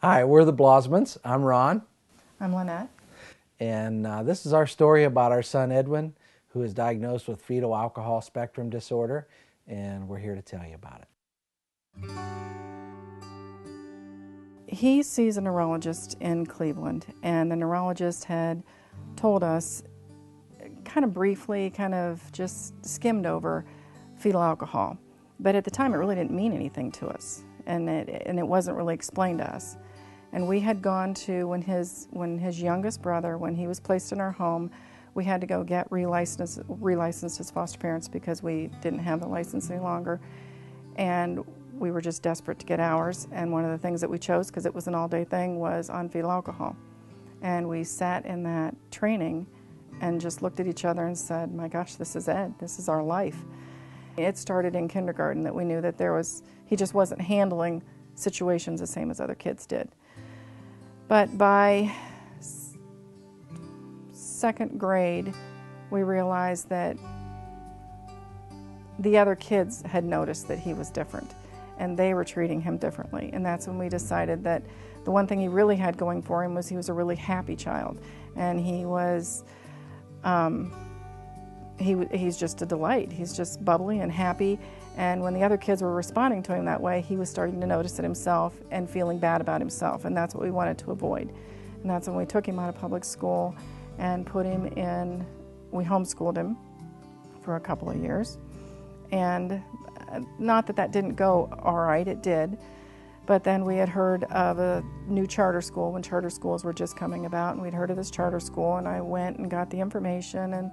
Hi, we're the Blosmans. I'm Ron. I'm Lynette. And this is our story about our son Edwin, who is diagnosed with fetal alcohol spectrum disorder, and we're here to tell you about it. He sees a neurologist in Cleveland, and the neurologist had told us kind of briefly, kind of just skimmed over fetal alcohol. But at the time, it really didn't mean anything to us, and it wasn't really explained to us. And we had gone to, when his youngest brother, when he was placed in our home, we had to go get relicensed as foster parents because we didn't have the license any longer. And we were just desperate to get ours. And one of the things that we chose, because it was an all-day thing, was on fetal alcohol. And we sat in that training and just looked at each other and said, my gosh, this is Ed. This is our life. It started in kindergarten that we knew that he just wasn't handling situations the same as other kids did. But by second grade, we realized that the other kids had noticed that he was different, and they were treating him differently. And that's when we decided that the one thing he really had going for him was he was a really happy child, and he was he's just a delight. He's just bubbly and happy. And when the other kids were responding to him that way, he was starting to notice it himself and feeling bad about himself, and that's what we wanted to avoid. And that's when we took him out of public school and put him in, we homeschooled him for a couple of years. And not that didn't go all right, it did. But then we had heard of a new charter school when charter schools were just coming about, and we'd heard of this charter school, and I went and got the information and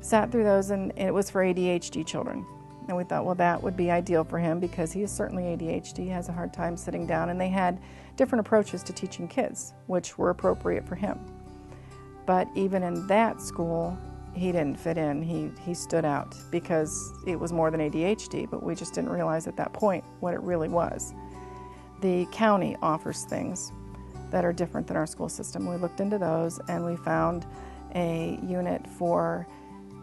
sat through those, and it was for ADHD children. And we thought, well, that would be ideal for him because he is certainly ADHD. He has a hard time sitting down, and they had different approaches to teaching kids, which were appropriate for him. But even in that school, he didn't fit in. He stood out because it was more than ADHD, but we just didn't realize at that point what it really was. The county offers things that are different than our school system. We looked into those, and we found a unit for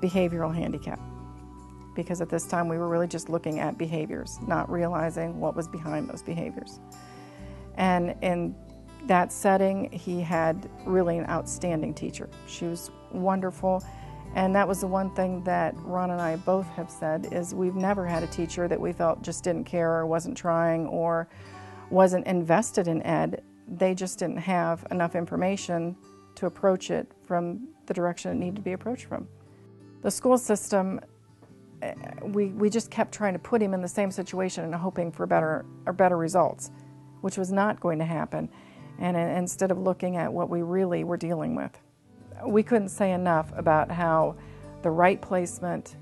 behavioral handicap, because at this time we were really just looking at behaviors, not realizing what was behind those behaviors. And in that setting, he had really an outstanding teacher. She was wonderful, and that was the one thing that Ron and I both have said, is we've never had a teacher that we felt just didn't care or wasn't trying or wasn't invested in Ed. They just didn't have enough information to approach it from the direction it needed to be approached from. The school system, we just kept trying to put him in the same situation and hoping for better results, which was not going to happen. And instead of looking at what we really were dealing with, we couldn't say enough about how the right placement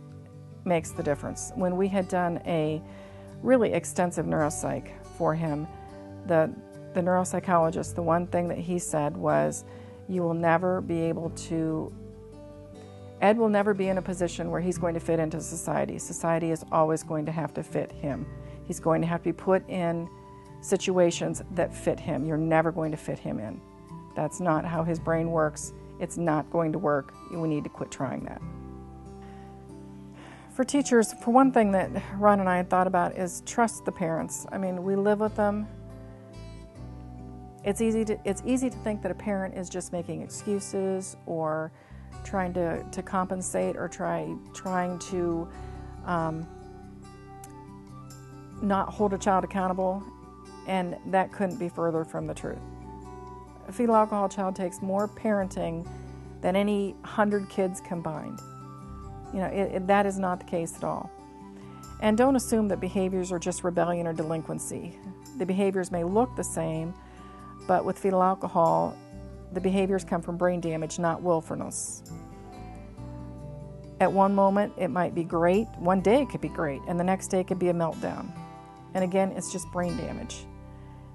makes the difference. When we had done a really extensive neuropsych for him, the neuropsychologist, the one thing that he said was, Ed will never be in a position where he's going to fit into society. Society is always going to have to fit him. He's going to have to be put in situations that fit him. You're never going to fit him in. That's not how his brain works. It's not going to work. We need to quit trying that. For teachers, for one thing that Ron and I had thought about is trust the parents. I mean, we live with them. It's easy to think that a parent is just making excuses or trying to compensate or trying to not hold a child accountable, and that couldn't be further from the truth. A fetal alcohol child takes more parenting than any 100 kids combined. You know, that is not the case at all. And don't assume that behaviors are just rebellion or delinquency. The behaviors may look the same, but with fetal alcohol, the behaviors come from brain damage, not willfulness. At one moment, it might be great. One day it could be great, and the next day it could be a meltdown. And again, it's just brain damage.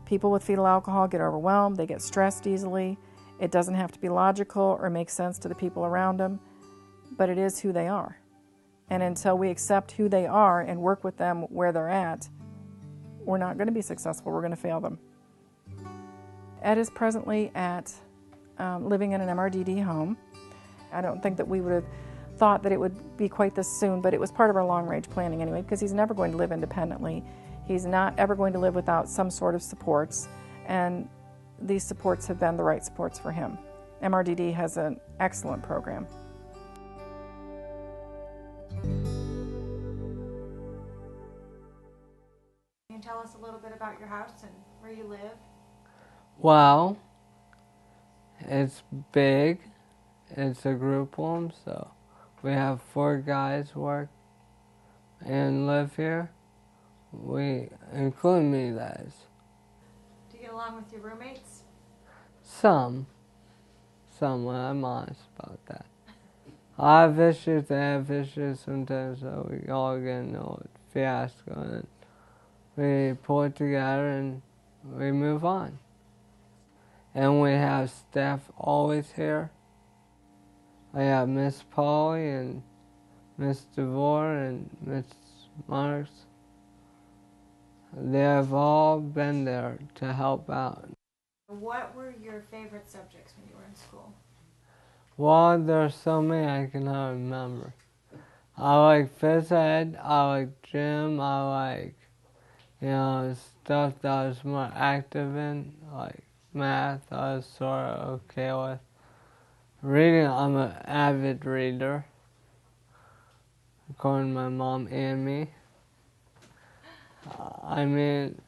People with fetal alcohol get overwhelmed, they get stressed easily. It doesn't have to be logical or make sense to the people around them, but it is who they are. And until we accept who they are and work with them where they're at, we're not going to be successful. We're going to fail them. Ed is presently living in an MRDD home. I don't think that we would have thought that it would be quite this soon, but it was part of our long-range planning anyway, because he's never going to live independently. He's not ever going to live without some sort of supports. And these supports have been the right supports for him. MRDD has an excellent program. Can you tell us a little bit about your house and where you live? Well, it's big. It's a group home, so we have 4 guys work and live here. We, include me, that is. Do you get along with your roommates? Some, I'm honest about that. I have issues, they have issues sometimes, so we all get into a fiasco, and we pull it together and we move on. And we have staff always here. I have Miss Polly and Miss DeVore and Miss Marks. They have all been there to help out. What were your favorite subjects when you were in school? Well, there's so many I cannot remember. I like phys ed, I like gym, I like, stuff that I was more active in, like math, I was sort of okay with. Reading, I'm an avid reader, according to my mom and me. I mean,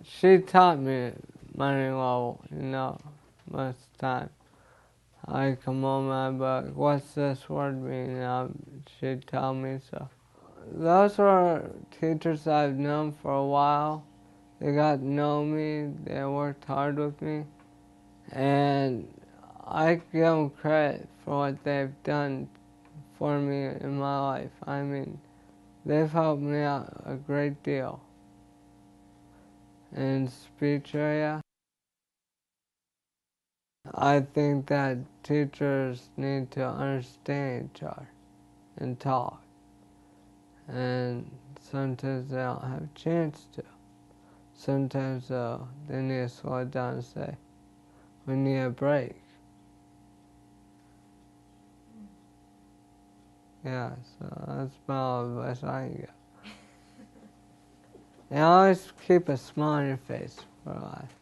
she taught me at minor level, most of the time. I come home and I'd be like, what's this word mean? She'd tell me so. Those were teachers I've known for a while. They got to know me, they worked hard with me, and I give them credit for what they've done for me in my life. I mean, they've helped me out a great deal. In speech area, I think that teachers need to understand each other and talk. And sometimes they don't have a chance to. Sometimes they need to slow it down and say, we need a break. Yeah, so that's about all the advice I can give. And always keep a smile on your face for life.